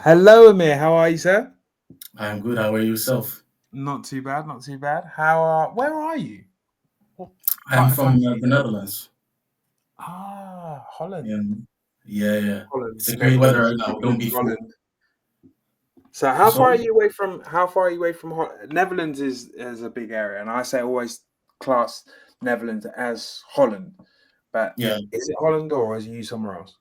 Hello, Amir. How are you, sir? I'm good. How are you yourself? Not too bad, not too bad. How are? Where are you? What I'm part of the from country? the Netherlands. Holland. And yeah. Holland. It's a great weather Netherlands, right now. Don't Netherlands, be fooled. Holland. So, how far are So you away from? How far are you away from Netherlands? Is a big area, and I say always class Netherlands as Holland. But yeah, is it Holland or is you somewhere else?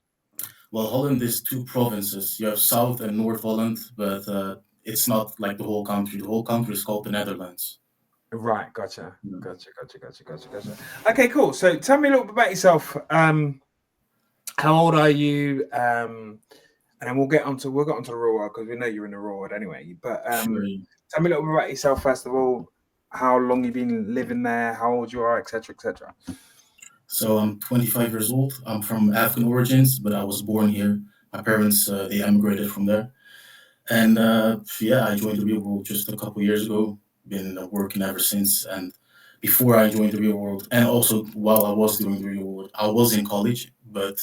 well, Holland is two provinces. You have South and North Holland, but it's not like the whole country. The whole country is called the Netherlands. Right. Gotcha. Yeah. Gotcha. Okay. Cool. So, tell me a little bit about yourself. How old are you? And then we'll get onto the real world because we know you're in the real world anyway. But Sure. tell me a little bit about yourself first of all. How long you've been living there? How old you are, etc., etc. So I'm 25 years old. I'm from African origins, but I was born here. My parents they emigrated from there, and yeah, I joined the real world just a couple years ago. Been working ever since, and before I joined the real world, and also while I was doing the real world, I was in college. But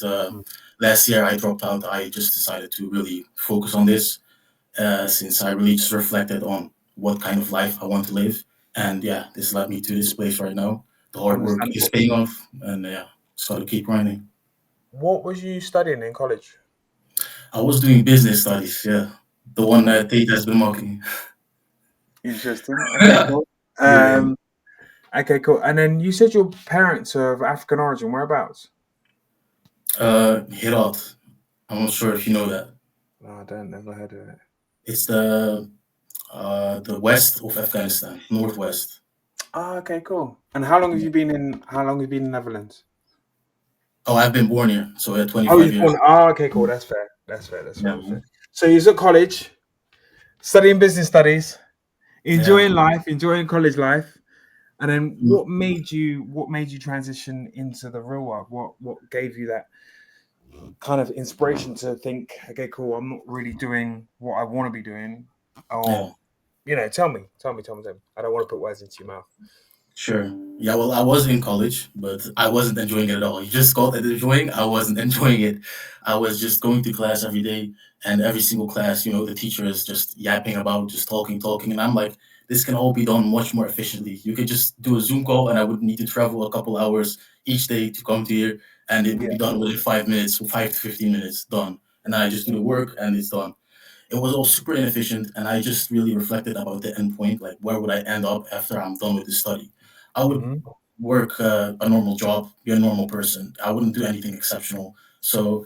last year I dropped out. I just decided to really focus on this, since I really just reflected on what kind of life I want to live, and yeah, this led me to this place right now. The hard work is Understandable. paying off, and yeah, just gotta keep grinding. What was you studying in college? I was doing business studies, yeah, the one that Tate has been mocking. Interesting. Okay, cool. Yeah. Um, okay, cool. And then you said your parents are of African origin. Whereabouts? Herat. I'm not sure if you know that. No, I don't. Never heard of it. It's the west of Afghanistan, northwest. Okay, cool. And how long have you been in? How long have you been in Netherlands? Oh, I've been born here, so at Oh, 25 you're born. years. Oh, okay, cool. That's fair. Yeah. That's fair. So you're at college, studying business studies, Yeah. enjoying life, enjoying college life, and then Mm. what made you transition into the real world? What gave you that kind of inspiration to think, okay, cool, I'm not really doing what I want to be doing, Yeah. or tell me. I don't want to put words into your mouth. Sure. Yeah, well, I was in college, but I wasn't enjoying it at all. You just called it enjoying. I wasn't enjoying it. I was just going to class every day, and every single class, the teacher is just yapping about, just talking. And I'm like, this can all be done much more efficiently. You could just do a Zoom call, and I would need to travel a couple hours each day to come to here, and it would Yeah. be done within 5 minutes, 5 to 15 minutes, done. And then I just do the work, and it's done. It was all super inefficient, and I just really reflected about the end point, like where would I end up after I'm done with the study. I would Hmm. work a normal job, be a normal person. I wouldn't do anything exceptional. So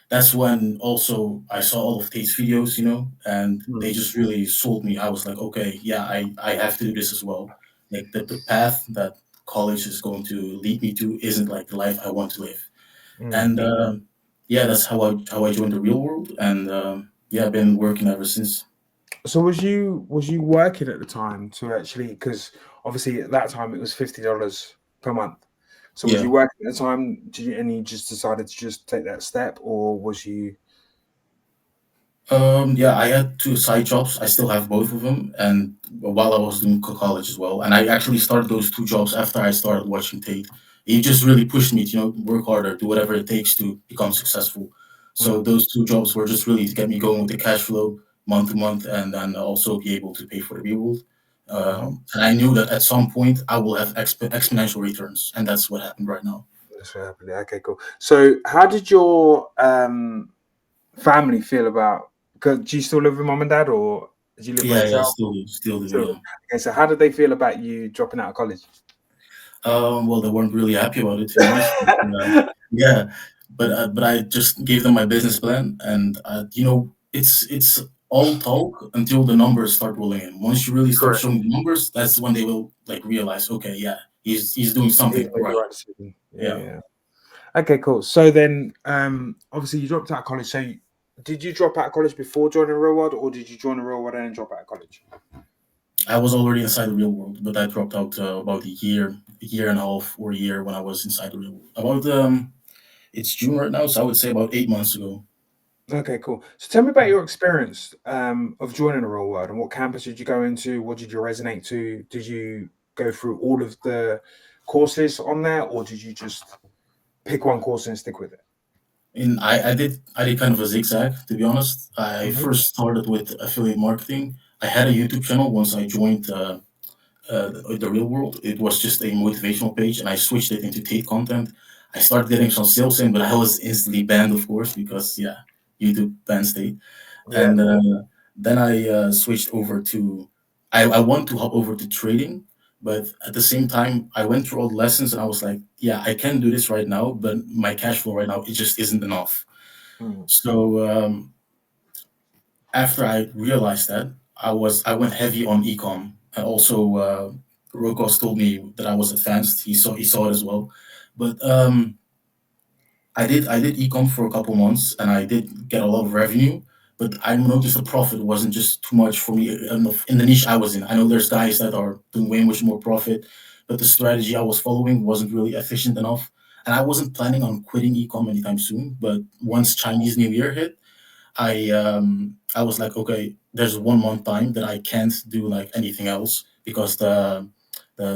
that's when also I saw all of Tate's videos, and they just really sold me. I was like, okay, yeah, I have to do this as well. Like the path that college is going to lead me to isn't like the life I want to live. And yeah, that's how I joined the real world, and yeah, I've been working ever since. So was you working at the time to actually, because obviously at that time it was $50 per month. So was Yeah. you working at the time? And you just decided to just take that step, or was you? Yeah, I had two side jobs. I still have both of them, and while I was doing college as well, and I actually started those two jobs after I started watching Tate. He just really pushed me to, work harder, do whatever it takes to become successful. So Mm. those two jobs were just really to get me going with the cash flow month to month, and then also be able to pay for the rebuild. Uh-huh. And I knew that at some point I will have exponential returns, and that's what happened right now. That's what happened. Okay, cool. So how did your family feel about? Because do you still live with mom and dad, or do you live by Yeah, yourself? still do, So yeah. okay, so how did they feel about you dropping out of college? Well, they weren't really happy about it, to be honest. Yeah, but I just gave them my business plan, and it's all talk until the numbers start rolling in. Once you really start Correct. showing the numbers, that's when they will like realize, okay, yeah, he's doing He's something made the right. right decision. Yeah, Yeah. yeah. Okay, cool. So then, obviously you dropped out of college. So did you drop out of college before joining the real world, or did you join the real world and then drop out of college? I was already inside the real world, but I dropped out about a year and a half or a year when I was inside the real world. About it's June right now, so I would say about 8 months ago. Okay, cool. So tell me about your experience of joining the real world and what campus did you go into? What did you resonate to? Did you go through all of the courses on there, or did you just pick one course and stick with it? I did kind of a zigzag, to be honest. I Hmm. first started with affiliate marketing. I had a YouTube channel once I joined the real world. It was just a motivational page, and I switched it into Tate content. I started getting some sales in, but I was instantly banned, of course, because yeah, YouTube bans Tate. Yeah. And then I switched over to. I want to hop over to trading, but at the same time, I went through all the lessons, and I was like, yeah, I can do this right now, but my cash flow right now it just isn't enough. Mm. So after I realized that, I went heavy on ecom, and also Rokos told me that I was advanced. He saw it as well, but I did ecom for a couple months, and I did get a lot of revenue. But I noticed the profit wasn't just too much for me in the niche I was in. I know there's guys that are doing way much more profit, but the strategy I was following wasn't really efficient enough. And I wasn't planning on quitting ecom anytime soon. But once Chinese New Year hit, I was like, okay, there's 1 month time that I can't do like anything else because the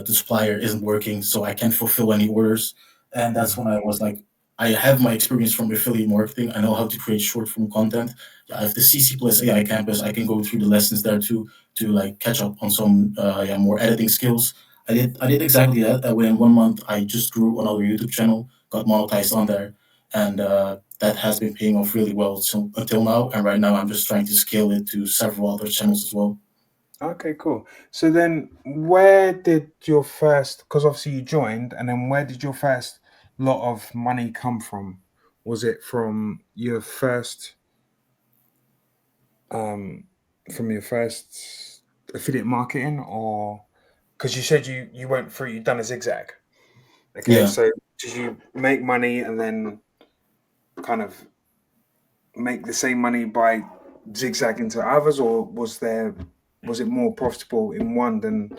supplier isn't working, so I can't fulfill any orders. And that's Mm. when I was like, I have my experience from affiliate marketing. I know how to create short form content. I have the CC plus AI campus. I can go through the lessons there too to like catch up on some yeah more editing skills. I did exactly that. Within 1 month, I just grew another YouTube channel, got monetized on there, and that has been paying off really well so, until now. And right now, I'm just trying to scale it to several other channels as well. Okay, cool. So then, where did your first? Because obviously you joined, and then where did your first lot of money come from? Was it um, from your first affiliate marketing, or because you said you went through, you done a zigzag? Okay, Yeah, so did you make money and then kind of make the same money by zigzagging to others, or was it more profitable in one than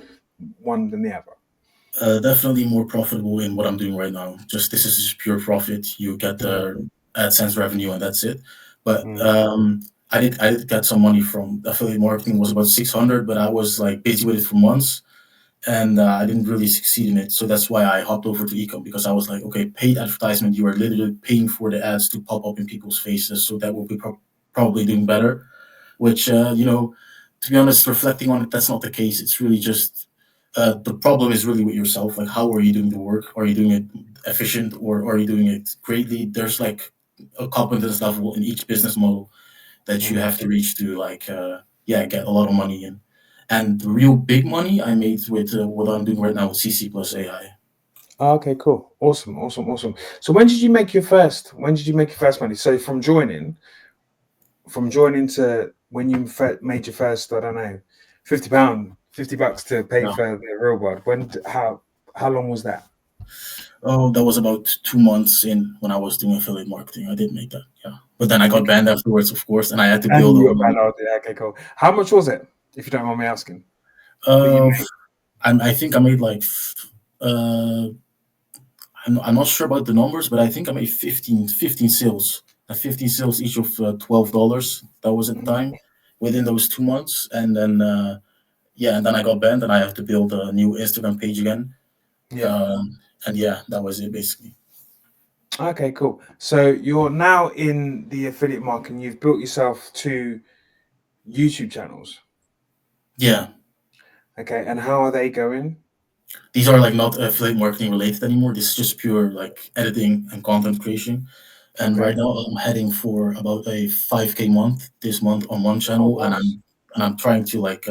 the other? definitely more profitable in what I'm doing right now. Just this is just pure profit. You get Mm, the AdSense revenue, and that's it. But mm, I did get some money from affiliate marketing. It was about 600, but I was like busy with it for months, and I didn't really succeed in it. So that's why I hopped over to ecom because I was like, okay, paid advertisement. You are literally paying for the ads to pop up in people's faces, so that will be probably doing better. Which to be honest, reflecting on it, that's not the case. It's really just the problem is really with yourself. Like, how are you doing the work? Are you doing it efficient, or are you doing it greatly? There's like a competence level in each business model that you mm. have to reach to like yeah, get a lot of money in. And the real big money I made with what I'm doing right now with CC plus AI. Oh, okay, cool, awesome, awesome, awesome. So when did you make your first? When did you make your first money? So from joining to when you made your first, I don't know, £50, $50 to pay Yeah. for the real world. How long was that? Oh, that was about 2 months in when I was doing affiliate marketing. I did make that, yeah. But then I got Okay. banned afterwards, of course, and I had to And build a you whole got banned out. Yeah, okay, cool. How much was it, if you don't mind me asking, that you Uh, made? I think I made like, uh, I'm not sure about the numbers, but I think I made 15 sales. 15 sales each of $12. That was at the Mhm. time within those 2 months. And then, yeah, and then I got banned and I have to build a new Instagram page again. Yeah. And yeah, that was it basically. Okay, cool. So you're now in the affiliate market and you've built yourself two YouTube channels. Yeah, Okay, and how are they going? these are like not affiliate marketing related anymore. This is just pure like editing and content creation. And Okay. right now I'm heading for about a 5K month this month on one Oh, channel, and nice. I'm trying to like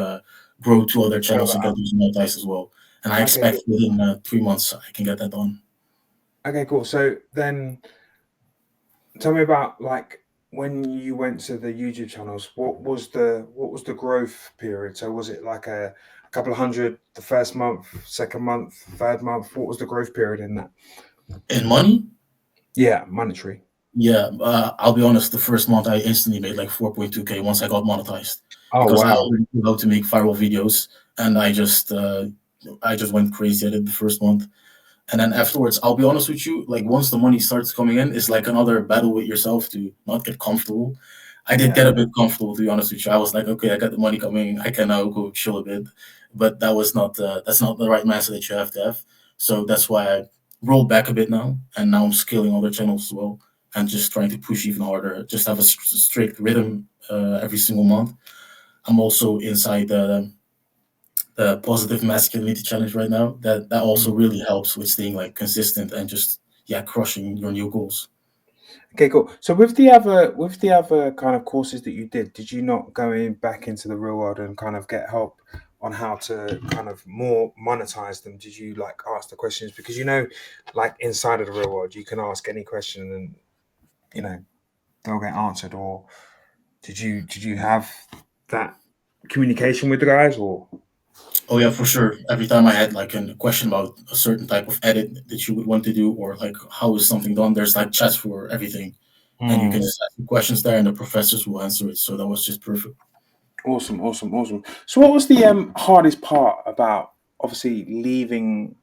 grow two other Scale channels that and get up. those monetized as well. And I Okay, expect cool. within 3 months I can get that done. Okay, cool. So then tell me about like when you went to the YouTube channels, what was the growth period? So was it like a couple of hundred the first month, second month, third month? What was the growth period in that? In money, Yeah, monetary. yeah, I'll be honest. The first month I instantly made like 4.2K once I got monetized Oh because I wow. already knew how to make viral videos, and I just went crazy at it the first month. And then afterwards, I'll be honest with you, like once the money starts coming in, it's like another battle with yourself to not get comfortable. I did Yeah. get a bit comfortable, to be honest with you. I was like, okay, I got the money coming, I can now go chill a bit. But that's not the right mindset that you have to have. So that's why I rolled back a bit now, and now I'm scaling other channels as well. and just trying to push even harder. Just have a strict rhythm every single month. I'm also inside the positive masculinity challenge right now. That also Mm. really helps with staying like consistent and just yeah crushing your new goals. Okay, cool. So with the other kind of courses that you did you not go in back into the real world and kind of get help on how to kind of more monetize them? Did you like ask the questions? Because like inside of the real world, you can ask any question and you know they'll get answered. Or did you have that communication with the guys? Or Oh yeah, for sure. Every time I had like a question about a certain type of edit that you would want to do, or like how is something done, there's like chats for everything, and you can Hmm. just ask the questions there, and the professors will answer it. So that was just perfect. Awesome, awesome, awesome. So what was the hardest part about obviously leaving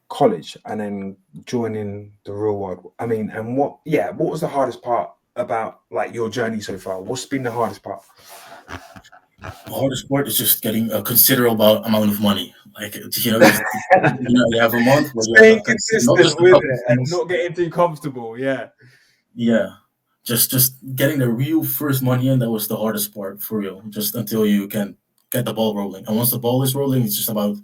college and then joining the real world? I mean, and what was the hardest part about like your journey so far? What's been the hardest part? The hardest part is just getting a considerable amount of money. Like you have a month where you have Staying not consistent just a with couple it of and things. not getting too comfortable. Yeah. Yeah, just getting the real first money in. That was the hardest part for real. Just until you can get the ball rolling, and once the ball is rolling, it's just about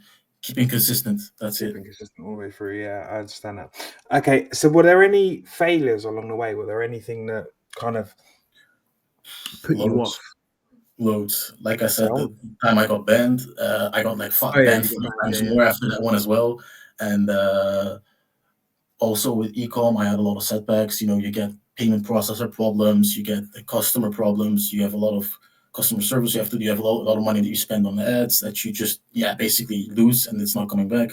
keeping consistent. That's it. Keeping consistent all the way through. Yeah, I understand that. Okay, so were there any failures along the way? Were there anything that kind of put you off? Loads. Loads. Like I said, Tell the me. time I got banned, I got like Oh yeah, banned you got 5 times banned. more after that one as well. And also with ecom, I had a lot of setbacks. You get payment processor problems, you get the customer problems, you have a lot of customer service you have to do, you have a lot of money that you spend on the ads that you just, yeah, basically lose and it's not coming back.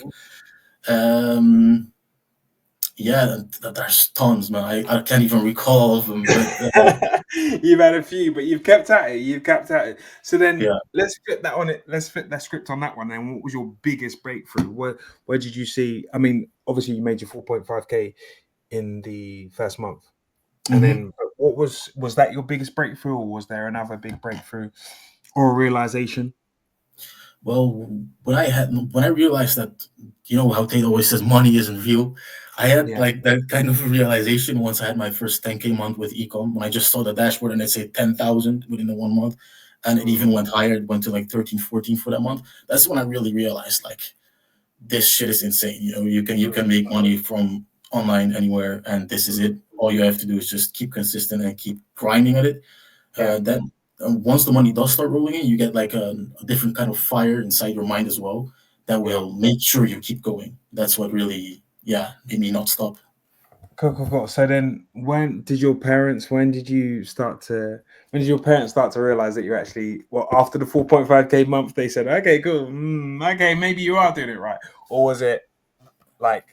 Um, yeah, there's tons, man. I can't even recall all of them, but Yeah. You've had a few, but you've kept at it. You've kept at it. So then yeah. let's flip that on it. Let's flip that script on that one. Then, what was your biggest breakthrough? Where did you see? I mean, obviously you made your 4.5K in the first month, and Mhm. then but what was that your biggest breakthrough, or was there another big breakthrough or a realization? Well, when I realized that, how Tate always says money isn't real, I had Yeah. like that kind of realization once I had my first 10K month with ecom, when I just saw the dashboard and it said 10,000 within the 1 month, and it Mm. even went higher. It went to like 13, 14 for that month. That's when I really realized like this shit is insane. You can make money from online anywhere, and this is it. All you have to do is just keep consistent and keep grinding at it. Yeah. Then once the money does start rolling in, you get like a different kind of fire inside your mind as well that Yeah. will make sure you keep going. That's what really, yeah, made me not stop. Cool, cool, cool. So then, when did you start to, when did your parents start to realize that you're actually, well, after the 4.5K month, they said, okay, cool. Okay, maybe you are doing it right. Or was it like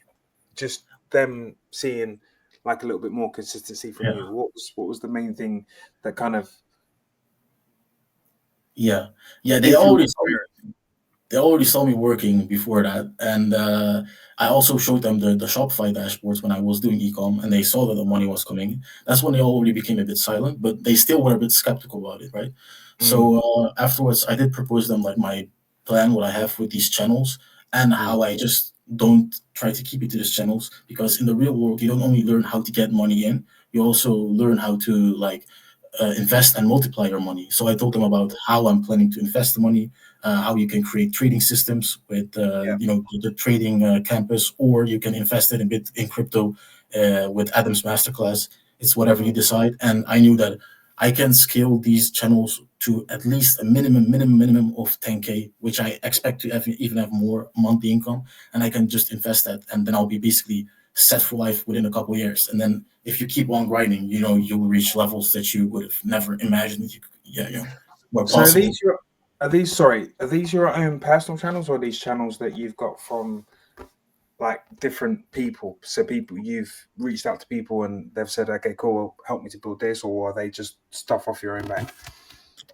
just them seeing like a little bit more consistency from Yeah, you? What was the main thing that kind of yeah, yeah. They already influenced saw me. your They already saw me working before that, and I also showed them the Shopify dashboards when I was doing ecom, and they saw that the money was coming. That's when they already became a bit silent, but they still were a bit skeptical about it, right? parents? So afterwards, I did propose them like my plan, what I have with these channels, and how I just don't try to keep it to these channels, because in the real world, you don't only learn how to get money in, you also learn how to like invest and multiply your money. So I told them about how I'm planning to invest the money, how you can create trading systems with the trading campus, or you can invest it a bit in crypto with Adam's masterclass. It's whatever you Mm. decide. And I knew that I can scale these channels to at least a minimum of 10K, which I expect to even have more monthly income, and I can just invest that, and then I'll be basically set for life within a couple of years. And then if you keep on grinding, you will reach levels that you would have never imagined were So possible. are these your own personal channels or are these channels that you've got from like different people? So people you've reached out to people and they've said, okay, cool, help me to build this, or are they just stuff off your own back?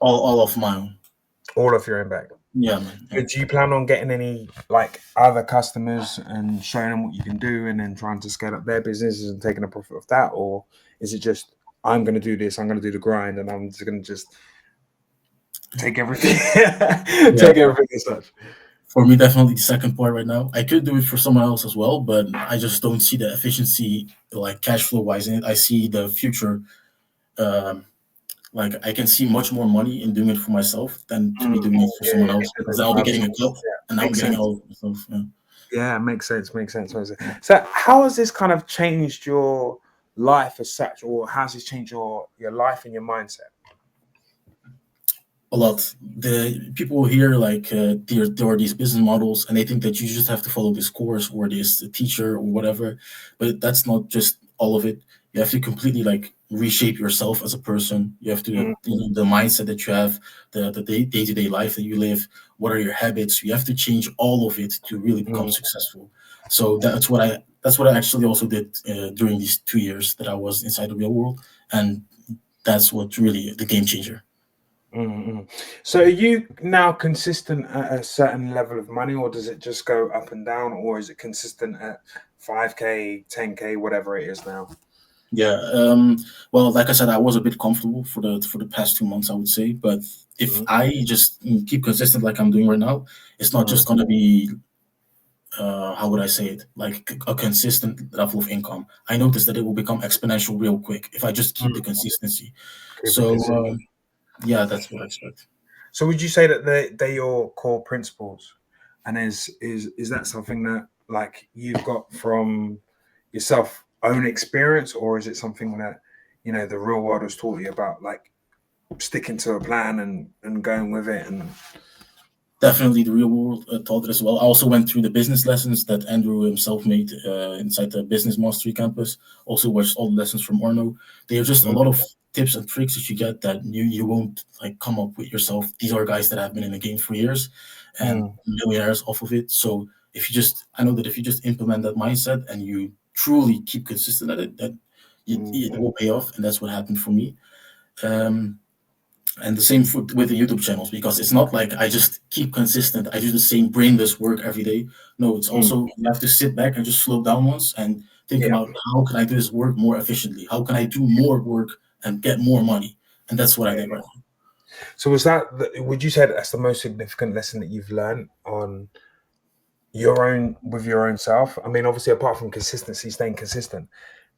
All of my own. All off your own back. Yeah, man. So Yeah. do you plan on getting any like other customers and showing them what you can do and then trying to scale up their businesses and taking a profit of that? Or is it just I'm gonna do this, I'm gonna do the grind and I'm just gonna take everything Yeah. take everything as such? For me, definitely the second part right now. I could do it for someone else as well, but I just don't see the efficiency, like cash flow wise in it. I see the future. Um, like I can see much more money in doing it for myself than to Mm, be doing it for yeah, someone else, because because it then I'll be drives getting you. a cut, and Yeah, now I'm makes getting sense. all of myself. Yeah. Yeah, makes sense. Makes sense. Makes sense. So, how has this kind of changed your life as such, or how has this changed your life and your mindset? A lot. The people here like there are these business models, and they think that you just have to follow this course or this teacher or whatever, but that's not just all of it. You have to completely like reshape yourself as a person. You have to Mm, the mindset that you have, the day to day life that you live. What are your habits? You have to change all of it to really become mm, successful. So that's what I actually also did during these 2 years that I was inside the real world, and that's what really the game changer. mm, mm. So, are you now consistent at a certain level of money, or does it just go up and down, or is it consistent at 5K, 10K, whatever it is now? Yeah. Well, like I said, I was a bit comfortable for the past 2 months, I would say. But if Mm, I just keep consistent like I'm doing right now, it's not mm, just gonna be how would I say it, like a consistent level of income. I noticed that it will become exponential real quick if I just keep the mm. consistency. Keep it So consistent. yeah, that's what I expect. So would you say that they're your core principles? And is that something that like you've got from yourself own experience, or is it something that the real world has taught you about, like sticking to a plan and going with it? And Definitely, the real world taught it as well. I also went through the business lessons that Andrew himself made inside the Business Mastery campus. Also watched all the lessons from Orno. They are just a mm, lot of tips and tricks that you get that you won't like come up with yourself. These are guys that have been in the game for years and mm, millionaires off of it. So I know that if you just implement that mindset and you truly keep consistent at it, that mm, it will pay off. And that's what happened for me. Um, and the same with the YouTube channels, because it's not like I just keep consistent. I do the same brainless work every day. No, it's mm, also you have to sit back and just slow down once and think yeah. about how can I do this work more efficiently? How can I do more work and get more money? And that's what I did right now. So would you say that that's the most significant lesson that you've learned on your own self? I mean, obviously, apart from consistency, staying consistent,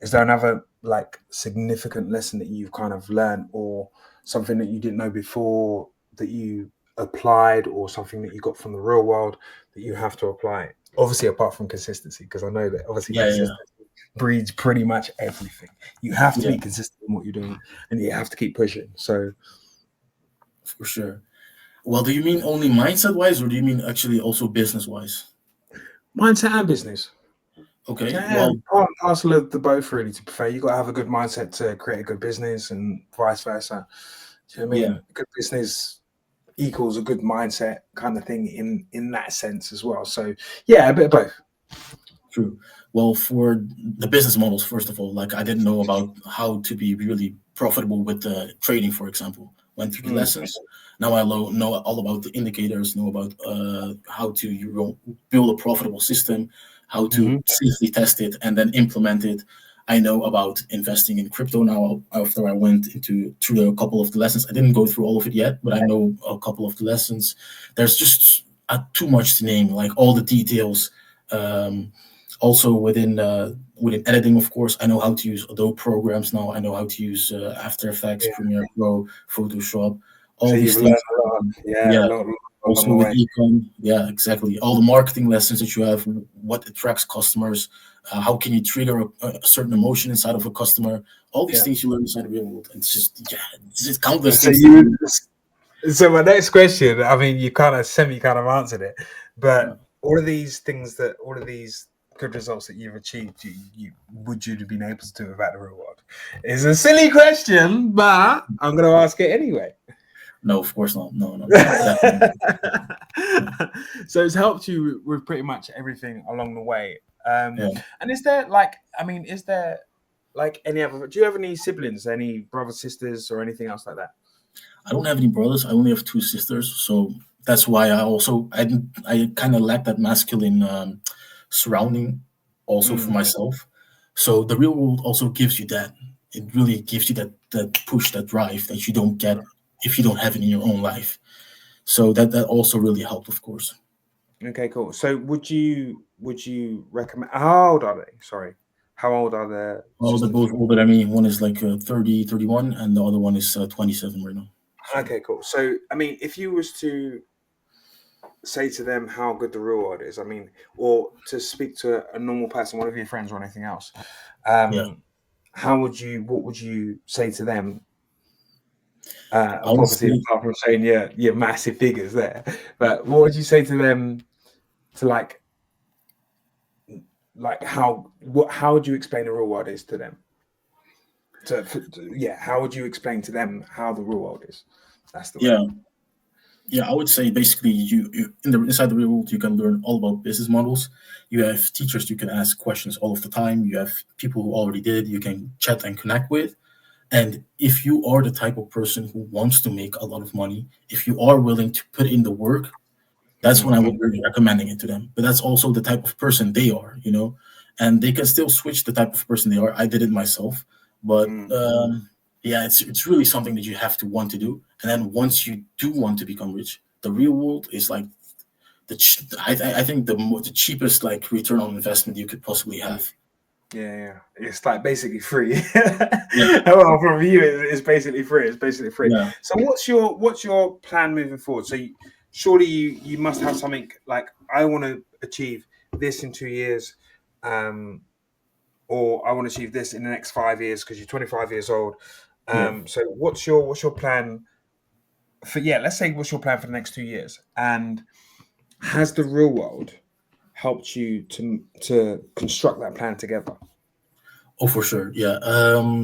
is there another like significant lesson that you've kind of learned, or something that you didn't know before that you applied, or something that you got from the real world that you have to apply? Obviously, apart from consistency, because I know that obviously Yeah, yeah, consistency breeds pretty much everything. You have to yeah, be consistent in what you're doing, and you have to keep pushing. So, for sure. Well, do you mean only mindset wise, or do you mean actually also business wise? mindset and business. Okay, Yeah, well, part and parcel of the both, really. To be fair, you got to have a good mindset to create a good business, and vice versa. Do you know what I yeah. mean? Good business equals a good mindset, kind of thing, in that sense as well. So, yeah, a bit of both. True. Well, for the business models, first of all, like I didn't know about how to be really profitable with trading, for example. Went through the Mm, lessons. Now I know all about the indicators, know about how to build a profitable system, how to mhm. safely test it, and then implement it. I know about investing in crypto now. After I went into through a couple of the lessons, I didn't go through all of it yet, but I know a couple of the lessons. There's just too much to name, like all the details. Um, Also within editing, of course, I know how to use Adobe programs now. I know how to use After Effects, Yeah. Premiere Pro, Photoshop, So all you've these learned things. a lot. Yeah, a Yeah. lot along Also the with way. ecom, yeah, exactly. All the marketing lessons that you have, what attracts customers, how can you trigger a certain emotion inside of a customer. All these Yeah. things you learn inside the real world. And it's just yeah, it's just countless So things that you. you. So my next question, I mean, you kind of semi kind of answered it, Yeah. but all of these good results that you've achieved, you would you have been able to do without the real world? It's a silly question, but I'm going to ask it anyway. No, of course not. No, no, definitely. So it's helped you with pretty much everything along the way. Yeah. And is there like, I mean, is there like any other? Do you have any siblings, any brothers, sisters, or anything else like that? I don't have any brothers. I only have two sisters, so that's why I kind of lack that masculine surrounding also for Mm, myself. So the real world also gives you that. It really gives you that push, that drive that you don't get if you don't have it in your own life. So that also really helped, of course. Okay, cool. So would you recommend? How old are they? Sorry, how old are the Well, they're sisters? both older than me. One is like 30, 31, and the other one is 27 right now. So Okay, cool. So I mean, if you was to say to them how good the real world is, I mean, or to speak to a normal person, one of your friends or anything else, yeah, um, what would you say to them? I would Obviously, say apart from saying your massive figures there, but what would you say to them to like how would you explain the real world is to them? Yeah, how would you explain to them how the real world is? That's the yeah. word. Yeah, I would say basically you inside the real world you can learn all about business models. You have teachers you can ask questions all of the time. You have people who already did you can chat and connect with. And if you are the type of person who wants to make a lot of money, if you are willing to put in the work, that's when I would Mm, be recommending it to them. But that's also the type of person they are, and they can still switch the type of person they are. I did it myself, but mm. yeah, it's really something that you have to want to do. And then once you do want to become rich, the real world is like I think the cheapest like return on investment you could possibly have. Yeah, it's like basically free. Yeah, Well, from you, it's basically free. It's basically free. yeah, So, what's your plan moving forward? So, surely you must have something like I want to achieve this in 2 years, um, or I want to achieve this in the next 5 years because you're 25 years old. yeah. So, what's your plan for? Yeah, let's say what's your plan for the next 2 years, and has the real world helped you to construct that plan together? Oh, for sure. Yeah.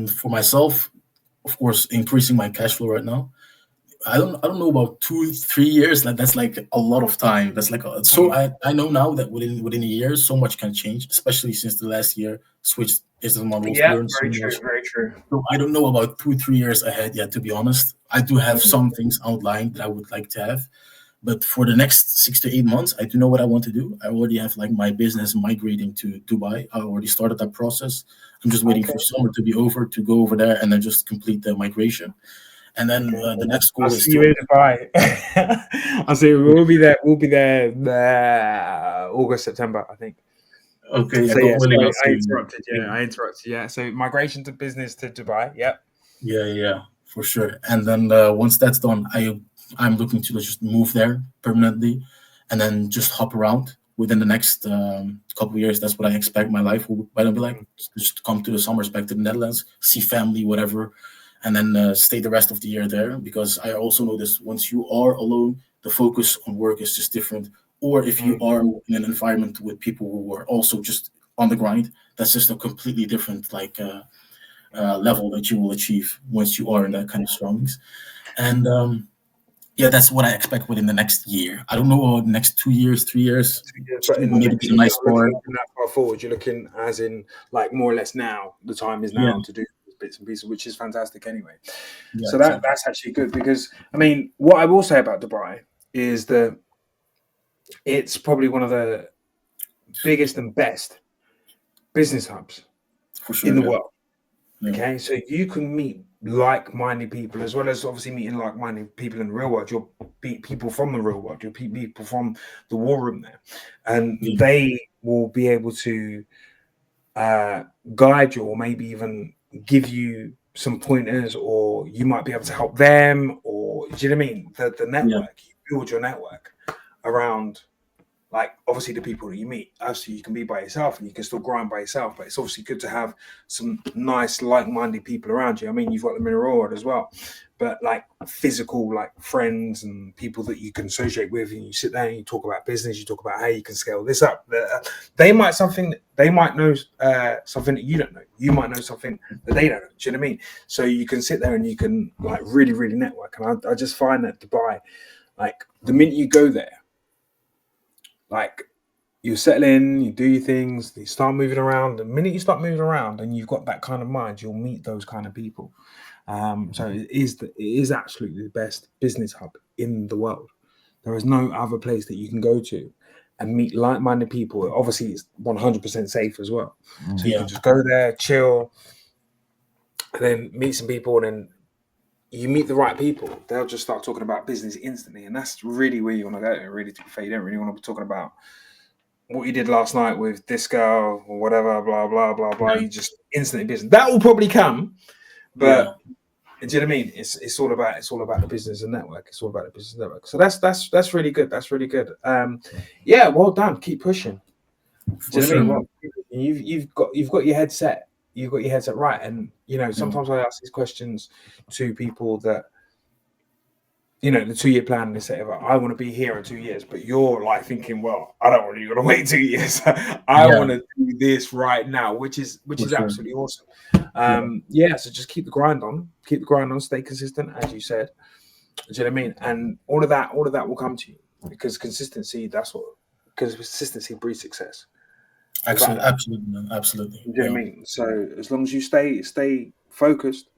For myself, of course, increasing my cash flow right now. I don't know about 2 3 years. That's like a lot of time. That's like so. Mm. I know now that within a year, so much can change, especially since the last year switched business models, Yeah, learned so very true, much. very true. So I don't know about 2 3 years ahead yet. To be honest, I do have Mm. some things outlined that I would like to have. But for the next 6 to 8 months, I do know what I want to do. I already have like my business migrating to Dubai. I already started that process. I'm just waiting Okay, for summer to be over to go over there and then just complete the migration. And then okay. the next I'll goal is see to you in like, Dubai. I'll see you. We'll be there. We'll be there August, September, I think. okay, I So got yeah, really sorry, lost I you. interrupted. Yeah, I interrupted. Yeah, so migration to business to Dubai. Yep. Yeah, yeah, for sure. And then once that's done, I'm looking to just move there permanently, and then just hop around within the next couple of years. That's what I expect my life will be like. Just come to the summers back to the Netherlands, see family, whatever, and then stay the rest of the year there. Because I also notice once you are alone, the focus on work is just different. Or if you Mm. are in an environment with people who are also just on the grind, that's just a completely different like. Level that you will achieve once you are in that kind of surroundings. And yeah, that's what I expect within the next year. I don't know about the next 2 years, 3 years. But in the Maybe next, get a so you're nice not car. looking that far forward. You're looking as in like more or less now. The time is Yeah, now to do these bits and pieces, which is fantastic anyway. yeah, So that exactly. that's actually good because I mean, what I will say about Dubai is that it's probably one of the biggest and best business hubs For in sure. the Yeah, world. yeah, Okay, so you can meet like-minded people as well as obviously meeting like-minded people in the real world. You'll meet people from the real world. You'll meet people from the war room there, and yeah, they will be able to uh, guide you or maybe even give you some pointers, or you might be able to help them. Or do you know what I mean? The yeah, network, you build your network around like obviously the people that you meet. Obviously, you can be by yourself and you can still grind by yourself, but it's obviously good to have some nice, like-minded people around you. I mean, you've got the mineral world as well, but like physical, like friends and people that you can associate with, and you sit there and you talk about business, you talk about how you can scale this up. They might know something that you don't know. You might know something that they don't know. Do you know what I mean? So you can sit there and you can like really, really network. And I just find that Dubai, like the minute you go there, like you settle in, you do your things, you start moving around. The minute you start moving around and you've got that kind of mind, you'll meet those kind of people. So it is absolutely the best business hub in the world. There is no other place that you can go to and meet like-minded people. Obviously, it's 100% safe as well. So you yeah, can just go there, chill, and then meet some people, and then you meet the right people, they'll just start talking about business instantly, and that's really where you want to go. Really, to be fair, you don't really want to be talking about what you did last night with this girl or whatever, blah blah blah blah. Yeah. You just instantly business. That will probably come, Yeah. but do you know what I mean? It's all about the business and network. It's all about the business network. So that's really good. That's really good. Yeah, well done. Keep pushing. For Do you know sure, what I mean? man. Well, you've got your headset. You've got your headset right. And you know, sometimes I ask these questions to people that, you know, the 2 year plan, and they say, I want to be here in 2 years, but you're like thinking, well, I don't really want to wait 2 years. I Yeah, want to do this right now, which is for sure. absolutely awesome. Yeah. Yeah, so just keep the grind on, stay consistent, as you said. Do you know what I mean? And all of that will come to you, because consistency breeds success. Without Actually, that. absolutely, man. Absolutely. Do you know Yeah. what I mean? So as long as you stay focused,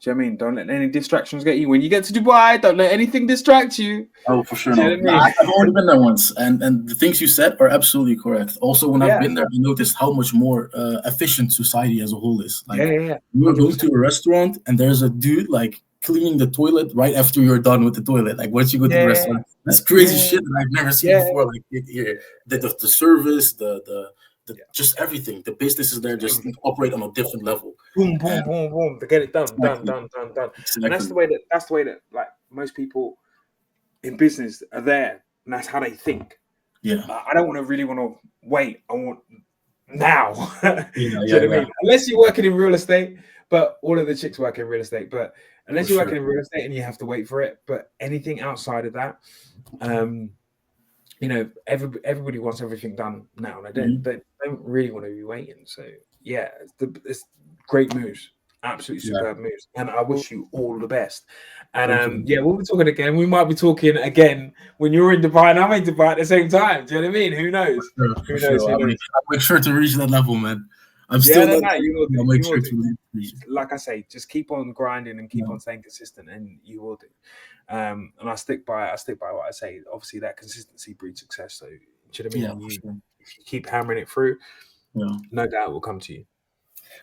do you know what I mean? Don't let any distractions get you. When you get to Dubai, don't let anything distract you. Oh, for sure. Do you No, know what I mean? I've already been there once, and the things you said are absolutely correct. Also, when I've Yeah, been there, I noticed how much more efficient society as a whole is. yeah, Like, yeah, yeah. you will go 100%. to a restaurant, and there's a dude like cleaning the toilet right after you're done with the toilet. Like, once you go to the Yeah, restaurant, that's crazy yeah, shit that I've never seen yeah, before. Like, the service, the yeah. just everything. The businesses there just Everything. operate on a different level. Boom, boom, And boom, boom, to get it done, done, exactly, done, done, done. And that's the exactly. way that like most people in business are there, and that's how they think. Yeah, I don't really want to wait. I want now. Do yeah, you yeah, know what I yeah, mean? Unless you're working in real estate, but all of the chicks work in real estate. But for unless you're sure. working in real estate and you have to wait for it, but anything outside of that, um, you know, everybody wants everything done now. Mhm. They don't really want to be waiting. So yeah, it's great moves, absolutely Yeah, superb moves, and I wish you all the best. And thank you. yeah, we'll be talking again. We might be talking again when you're in Dubai and I'm in Dubai at the same time. Do you know what I mean? Who knows? Sure, for Who knows? sure. Who knows? I'll make sure to reach that level, man. I'm Yeah, still no, not no, there. you will do. I'll make You will sure do. to reach. Like I say, just keep on grinding and keep Yeah, on staying consistent, and you will do. And I stick by what I say. Obviously, that consistency breeds success. So, do you know what I yeah, mean? for sure. If you keep hammering it through, Yeah. no doubt it will come to you.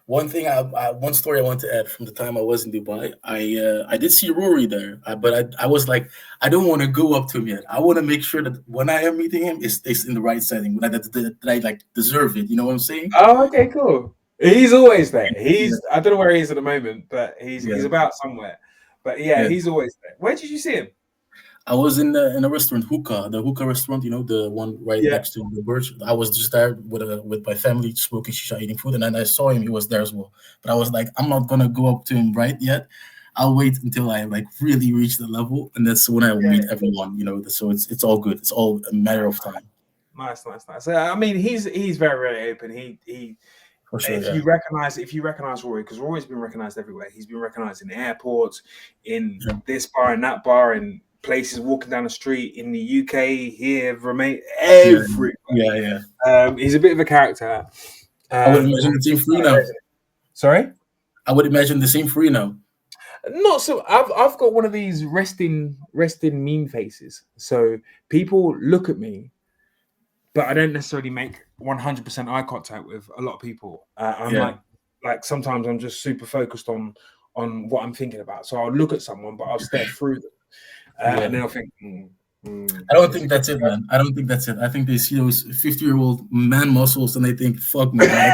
One story I want to add from the time I was in Dubai. I did see Rory there, but I was like, I don't want to go up to him yet. I want to make sure that when I am meeting him, it's in the right setting, that I like deserve it. You know what I'm saying? Oh, okay, cool. He's always there. Yeah, I don't know where he is at the moment, but he's yeah, about somewhere. But yeah, yeah. he's always there. Where did you see him? I was in a restaurant, the hookah restaurant, the one right Yeah. next to the Burj. I was just there with my family, smoking shisha, eating food, and then I saw him. He was there as well. But I was like, I'm not gonna go up to him right yet. I'll wait until I like really reach the level, and that's when I will Yeah. meet everyone. So it's all good. It's all a matter of time. Nice, nice, nice. I mean, he's very, very open. He For sure, if yeah. you recognize Rory, because Rory's been recognized everywhere. He's been recognized in airports, in Yeah. this bar and that bar, in places walking down the street, in the UK, here, Remain, Yeah, everywhere. yeah, yeah. He's a bit of a character. I would And imagine the same for you kind of now. resonates. Sorry? I would imagine the same for you now. Not so. I've got one of these resting mean faces. So people look at me, but I don't necessarily make 100% eye contact with a lot of people. I'm Yeah, like sometimes I'm just super focused on what I'm thinking about. So I'll look at someone, but I'll stare through them, yeah. and then I'll think, I don't is this think a good that's it, person? man. I don't think that's it. I think they see those 50-year-old man muscles and they think, "Fuck me, man."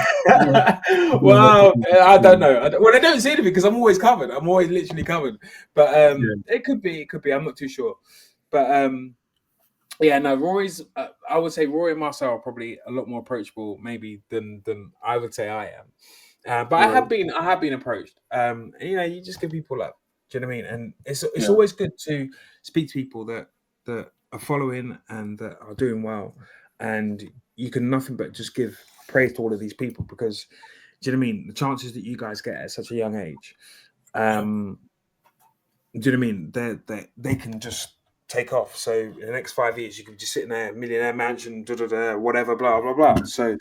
Well, I don't know. Well, I don't see anything because I'm always covered. I'm always literally covered. But Yeah, it could be. It could be. I'm not too sure. But yeah, no. Rory's. I would say Rory and Marcel are probably a lot more approachable, maybe than I would say I am. But I right. have been approached. And, you just give people up. Do you know what I mean? And it's Yeah, always good to speak to people that are following and that are doing well. And you can nothing but just give praise to all of these people, because do you know what I mean? The chances that you guys get at such a young age, yeah, do you know what I mean? They can just take off. So in the next 5 years, you could just sit in a millionaire mansion, whatever, blah blah blah. So do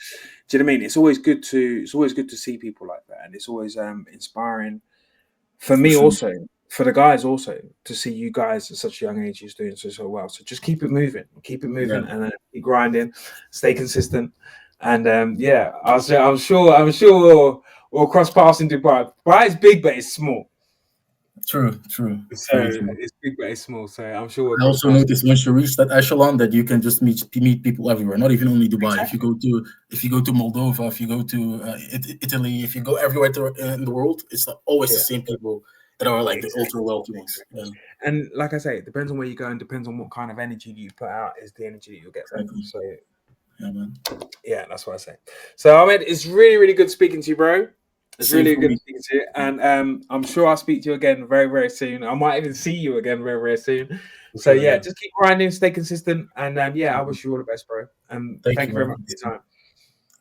you know what I mean? It's always good to see people like that, and it's always inspiring for for me sure. also, for the guys also, to see you guys at such a young age doing so well. So just keep it moving, Yeah, and keep grinding, stay consistent, and yeah, I'm sure we'll cross paths in Dubai. Dubai is big, but it's small. True, true. So Very true. it's big, but it's small. So I'm sure we'll I cross also paths. noticed once you reach that echelon that you can just meet people everywhere, not even only Dubai. Exactly. If you go to Moldova, if you go to Italy, if you go everywhere in the world, it's like always the Yeah, same people that are like the ultra exactly. wealthy ones. Exactly. Yeah, And like I say, it depends on where you go and depends on what kind of energy you put out is the energy that you'll get back. exactly. So Yeah, man. yeah, that's what I say. So Ahmed, it's really, really good speaking to you, bro. It's Same really for good me. speaking to you, and I'm sure I'll speak to you again very, very soon. I might even see you again very, very soon. For So sure. yeah, Yeah. just keep grinding, stay consistent, and yeah, I wish you all the best, bro. And Thank thank you, you very man. much for your time.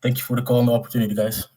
Thank you for the call and the opportunity, guys.